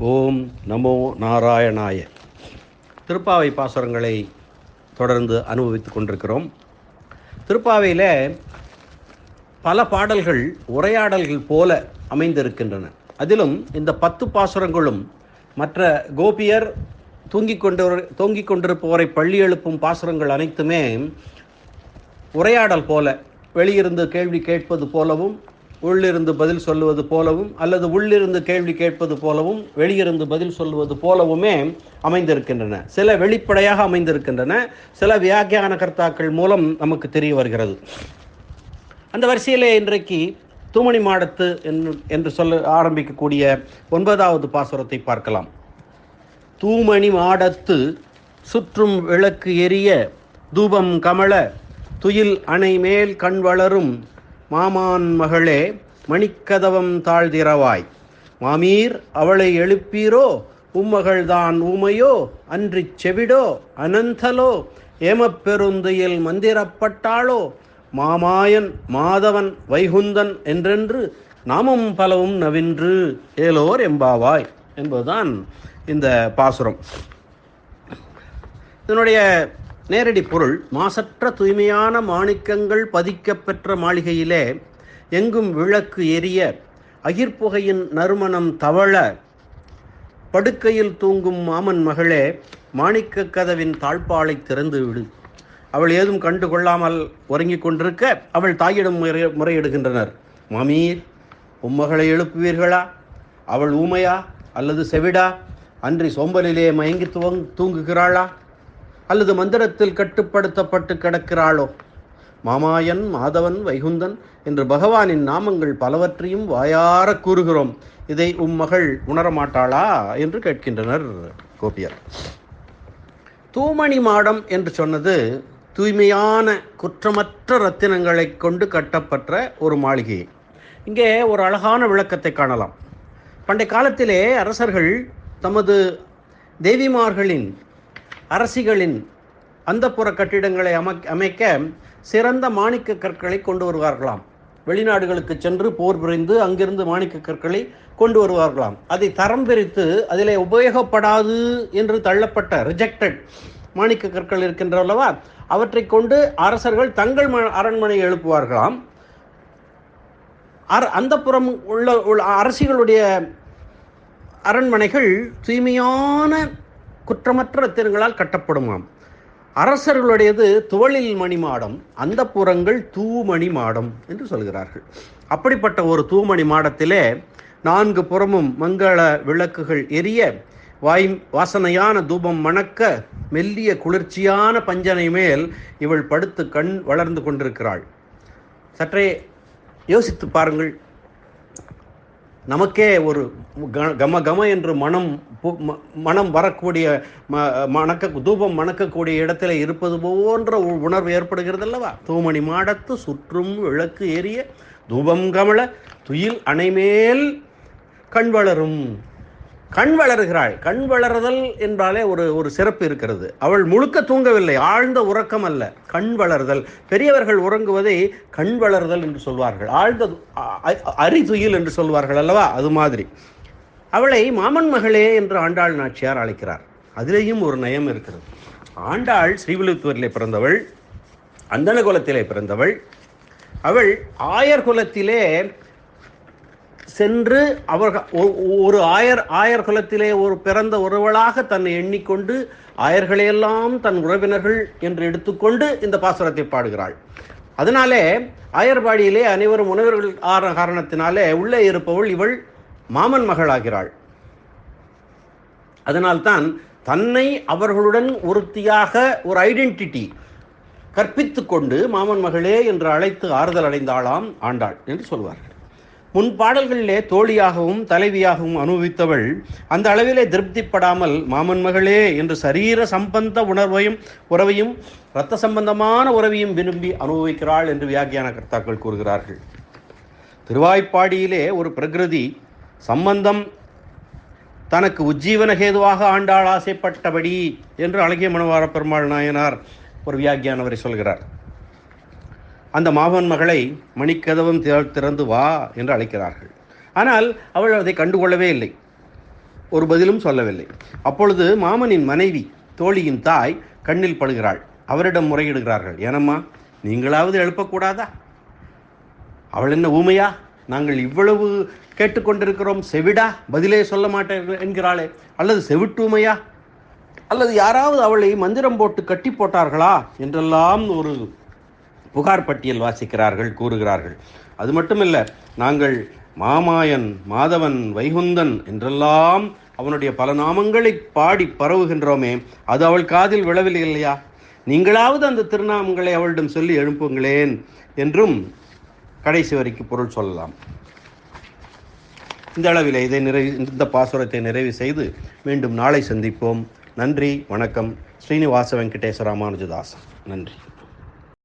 ஓம் நமோ நாராயணாய. திருப்பாவை பாசுரங்களை தொடர்ந்து அனுபவித்துக் கொண்டிருக்கிறோம். திருப்பாவையில் பல பாடல்கள் உரையாடல்கள் போல அமைந்திருக்கின்றன. அதிலும் இந்த 10 பாசுரங்களும் மற்ற கோபியர் தூங்கிக் கொண்டிருப்பவரை பள்ளி எழுப்பும் பாசுரங்கள் அனைத்துமே உரையாடல் போல, வெளியிருந்து கேள்வி கேட்பது போலவும், உள்ளிருந்து பதில் சொல்லுவது போலவும், அல்லது உள்ளிருந்து கேள்வி கேட்பது போலவும், வெளியிருந்து பதில் சொல்லுவது போலவுமே அமைந்திருக்கின்றன. சில வெளிப்படையாக அமைந்திருக்கின்றன, சில வியாக்கியான கர்த்தாக்கள் மூலம் நமக்கு தெரிய வருகிறது. அந்த வரிசையிலே இன்றைக்கு தூமணி மாடத்து என்று சொல்ல ஆரம்பிக்கக்கூடிய 9வது பாசுரத்தை பார்க்கலாம். தூமணி மாடத்து சுற்றும் விளக்கு எரிய தூபம் கமல துயில் அணை மேல் கண் வளரும் மாமான் மகளே மணிக்கதவம் தாழ்திரவாய். மாமீர் அவளை எழுப்பீரோ, உம்மகள்தான் ஊமையோ, அன்றிச் செவிடோ அனந்தலோ, ஏமப்பெருந்துயில் மந்திரப்பட்டாளோ, மாமாயன் மாதவன் வைகுந்தன் என்றென்று நாமும் பலவும் நவின்று ஏலோர் எம்பாவாய் என்பதுதான் இந்த பாசுரம். இதனுடைய நேரடி பொருள், மாசற்ற தூய்மையான மாணிக்கங்கள் பதிக்கப்பெற்ற மாளிகையிலே எங்கும் விளக்கு எரிய, அகிர்புகையின் நறுமணம் தவழ, படுக்கையில் தூங்கும் மாமன் மகளே மாணிக்க கதவின் தாழ்பாலை திறந்து விடு. அவள் ஏதும் கண்டு கொள்ளாமல் உறங்கிக் கொண்டிருக்க அவள் தாயிடம் முறையிடுகின்றனர். மாமீர், உம்மகளை எழுப்புவீர்களா? அவள் ஊமையா அல்லது செவிடா? அன்றி சோம்பலிலே மயங்கி தூங்குகிறாளா? அல்லது மந்திரத்தில் கட்டுப்படுத்தப்பட்டு கிடக்கிறாளோ? மாமாயன் மாதவன் வைகுந்தன் என்று பகவானின் நாமங்கள் பலவற்றையும் வாயார கூறுகிறோம். இதை உம்மகள் உணரமாட்டாளா என்று கேட்கின்றனர் கோபியர். தூமணி மாடம் என்று சொன்னது தூய்மையான குற்றமற்ற ரத்தினங்களை கொண்டு கட்டப்பட்ட ஒரு மாளிகை. இங்கே ஒரு அழகான விளக்கத்தை காணலாம். பண்டைய காலத்திலே அரசர்கள் தமது தேவிமார்களின், அரசிகளின் அந்தப்புற கட்டிடங்களை அமைக்க சிறந்த மாணிக்க கற்களை கொண்டு வருவார்களாம். வெளிநாடுகளுக்கு சென்று போர் புரிந்து அங்கிருந்து மாணிக்க கற்களை கொண்டு வருவார்களாம். அதை தரம் பிரித்து அதிலே உபயோகப்படாது என்று தள்ளப்பட்ட ரிஜெக்டட் மாணிக்க கற்கள் இருக்கின்றனவா, அவற்றை கொண்டு அரசர்கள் தங்கள் அரண்மனையை எழுப்புவார்களாம். அந்தப்புறம் உள்ள அரசிகளுடைய அரண்மனைகள் தூய்மையான குற்றமற்ற ரத்தினங்களால் கட்டப்படுமாம். அரசர்களுடையது துவளில் மணி மாடம், அந்த புறங்கள் தூமணி மாடம் என்று சொல்கிறார்கள். அப்படிப்பட்ட ஒரு தூமணி மாடத்திலே 4 புறமும் மங்கள விளக்குகள் எரிய, வாசனையான தூபம் மணக்க, மெல்லிய குளிர்ச்சியான பஞ்சனை மேல் இவள் படுத்து கண் வளர்ந்து கொண்டிருக்கிறாள். சற்றே யோசித்து பாருங்கள். நமக்கே ஒரு கம கம என்று மனம் வரக்கூடிய, தூபம் மணக்கக்கூடிய இடத்துல இருப்பது போன்ற உணர்வு ஏற்படுகிறது அல்லவா? தூமணி மாடத்து சுற்றும் விளக்கு எரிய தூபம் கமல துயில் அணைமேல் கண் வளரும். கண் வளருகிறாள். கண் வளருதல் என்றாலே ஒரு சிறப்பு இருக்கிறது. அவள் முழுக்க தூங்கவில்லை, ஆழ்ந்த உறக்கம் அல்ல, கண் வளருதல். பெரியவர்கள் உறங்குவதை கண் வளருதல் என்று சொல்வார்கள், ஆழ்ந்த அரிதுயில் என்று சொல்வார்கள் அல்லவா? அது மாதிரி அவளை மாமன் மகளே என்று ஆண்டாள் நாச்சியார் அழைக்கிறார். அதிலேயும் ஒரு நயம் இருக்கிறது. ஆண்டாள் ஸ்ரீவில்லிபுத்தூரிலே பிறந்தவள், அந்தண குலத்திலே பிறந்தவள். அவள் ஆயர் குலத்திலே சென்று ஒரு ஆயர் குலத்திலே ஒரு பிறந்த ஒருவளாக தன்னை எண்ணிக்கொண்டு ஆயர்களையெல்லாம் தன் உறவினர்கள் என்று எடுத்துக்கொண்டு இந்த பாசுரத்தை பாடுகிறாள். அதனாலே ஆயர்பாடியிலே அனைவரும் உணவர்கள் ஆன காரணத்தினாலே உள்ளே இருப்பவள் இவள் மாமன் மகளாகிறாள். அதனால்தான் தன்னை அவர்களுடன் ஒருத்தியாக ஒரு ஐடென்டிட்டி கற்பித்து கொண்டு மாமன் மகளே என்று அழைத்து ஆறுதல் அடைந்தாளாம் ஆண்டாள் என்று சொல்வார்கள். முன் பாடல்களிலே தோழியாகவும் தலைவியாகவும் அனுபவித்தவள் அந்த அளவிலே திருப்திப்படாமல் மாமன் மகளே என்று சரீர சம்பந்த உறவையும் இரத்த சம்பந்தமான உறவையும் விரும்பி அனுபவிக்கிறாள் என்று வியாக்கியான கர்த்தாக்கள் கூறுகிறார்கள். திருவாய்ப்பாடியிலே ஒரு பிரகிருதி சம்பந்தம் தனக்கு உஜ்ஜீவன கேதுவாக ஆண்டாள் ஆசைப்பட்டபடி என்று அழகிய மணவார பெருமாள் நாயனார் ஒரு வியாக்கியானவரை சொல்கிறார். அந்த மாமன் மகளை மணிக்கதவம் திறந்து வா என்று அழைக்கிறார்கள். ஆனால் அவள் அதை கண்டுகொள்ளவே இல்லை. ஒரு பதிலும் சொல்லவில்லை. அப்பொழுது மாமனின் மனைவி தோழியின் தாய் கண்ணில் படுகிறாள். அவரிடம் முறையிடுகிறார்கள். ஏனம்மா, நீங்களாவது எழுப்பக்கூடாதா? அவள் என்ன ஊமையா? நாங்கள் இவ்வளவு கேட்டுக்கொண்டிருக்கிறோம், செவிடா? பதிலே சொல்ல மாட்டேன் என்கிறாளே. அல்லது செவிட்டூமையா? அல்லது யாராவது அவளை மந்திரம் போட்டு கட்டி போட்டார்களா என்றெல்லாம் ஒரு புகார் பட்டியல் வாசிக்கிறார்கள், கூறுகிறார்கள். அது மட்டுமில்ல, நாங்கள் மாமாயன், மாதவன், வைகுந்தன் என்றெல்லாம் அவனுடைய பல நாமங்களை பாடி பரவுகின்றோமே, அது அவள் காதில் விழவில்லை இல்லையா? நீங்களாவது அந்த திருநாமங்களை அவளிடம் சொல்லி எழுப்புங்களேன் என்றும் கடைசி வரைக்கும் பொருள் சொல்லலாம். இந்த அளவில் இந்த பாசுரத்தை நிறைவு செய்து மீண்டும் நாளை சந்திப்போம். நன்றி, வணக்கம். ஸ்ரீனிவாச வெங்கடேச ராமானுஜதாசன். நன்றி.